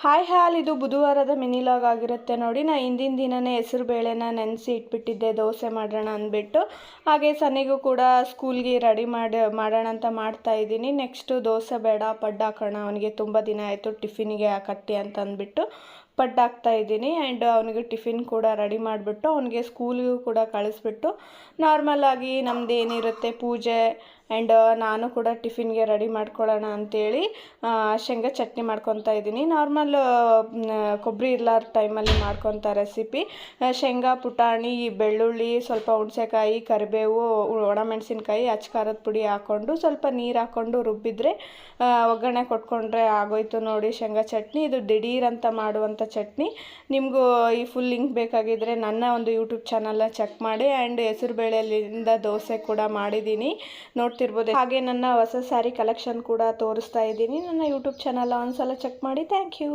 Hi ಹಾಲ್ ಇದು ಬುಧವಾರದ mini log ಆಗಿರುತ್ತೆ ನೋಡಿ. ನಾನು ಹಿಂದಿನ ದಿನನೇ ಹೆಸರು ಬೇಳೆನ ನೆನೆಸಿ ಇಟ್ಬಿಟ್ಟಿದ್ದೆ ದೋಸೆ ಮಾಡೋಣ ಅಂದ್ಬಿಟ್ಟು. ಹಾಗೆ ಸನ್ನಿಗೂ ಕೂಡ ಸ್ಕೂಲ್ಗೆ ರೆಡಿ ಮಾಡೋಣ ಅಂತ ಮಾಡ್ತಾ ಇದ್ದೀನಿ. ನೆಕ್ಸ್ಟು ದೋಸೆ ಬೇಡ ಪಡ್ಡು ಹಾಕೋಣ, ಅವನಿಗೆ ತುಂಬ ದಿನ ಆಯಿತು ಟಿಫಿನಿಗೆ ಕಟ್ಟಿ ಅಂತ ಅಂದ್ಬಿಟ್ಟು ಪಡ್ಡು ಹಾಕ್ತಾ ಇದ್ದೀನಿ. ಆ್ಯಂಡ್ ಅವನಿಗೆ ಟಿಫಿನ್ ಕೂಡ ರೆಡಿ ಮಾಡಿಬಿಟ್ಟು ಅವನಿಗೆ ಸ್ಕೂಲಿಗೂ ಕೂಡ ಕಳಿಸ್ಬಿಟ್ಟು ನಾರ್ಮಲಾಗಿ ನಮ್ಮದು ಏನಿರುತ್ತೆ ಪೂಜೆ ಆ್ಯಂಡ್ ನಾನು ಕೂಡ ಟಿಫಿನ್ಗೆ ರೆಡಿ ಮಾಡ್ಕೊಳ್ಳೋಣ ಅಂಥೇಳಿ ಶೇಂಗಾ ಚಟ್ನಿ ಮಾಡ್ಕೊತಾ ಇದ್ದೀನಿ. ನಾರ್ಮಲ್ ಕೊಬ್ಬರಿ ಇರ್ಲಾರ ಟೈಮಲ್ಲಿ ಮಾಡ್ಕೊತ ರೆಸಿಪಿ. ಶೇಂಗಾ ಪುಟಾಣಿ ಬೆಳ್ಳುಳ್ಳಿ ಸ್ವಲ್ಪ ಹುಣಸೆಕಾಯಿ ಕರಿಬೇವು ಒಣಮೆಣಸಿನ್ಕಾಯಿ ಖಾರದ ಪುಡಿ ಹಾಕ್ಕೊಂಡು ಸ್ವಲ್ಪ ನೀರು ಹಾಕ್ಕೊಂಡು ರುಬ್ಬಿದ್ರೆ ಒಗ್ಗರಣೆ ಕೊಟ್ಕೊಂಡ್ರೆ ಆಗೋಯ್ತು ನೋಡಿ ಶೇಂಗಾ ಚಟ್ನಿ. ಇದು ದಿಢೀರ್ ಅಂತ ಮಾಡುವಂಥ ಚಟ್ನಿ. ನಿಮಗೂ ಈ ಫುಲ್ ಲಿಂಕ್ ಬೇಕಾಗಿದ್ದರೆ ನನ್ನ ಒಂದು ಯೂಟ್ಯೂಬ್ ಚಾನಲ್ನ ಚೆಕ್ ಮಾಡಿ. ಆ್ಯಂಡ್ ಹೆಸರು ಬೇಳೆಯಿಂದ ದೋಸೆ ಕೂಡ ಮಾಡಿದ್ದೀನಿ, ನೋಡ್ತಿರ್ಬೋದು. ಹಾಗೆ ನನ್ನ ಹೊಸ ಸ್ಯಾರಿ ಕಲೆಕ್ಷನ್ ಕೂಡ ತೋರಿಸ್ತಾ ಇದ್ದೀನಿ. ನನ್ನ ಯೂಟ್ಯೂಬ್ ಚಾನಲ್ ಒಂದ್ಸಲ ಚೆಕ್ ಮಾಡಿ. Thank you.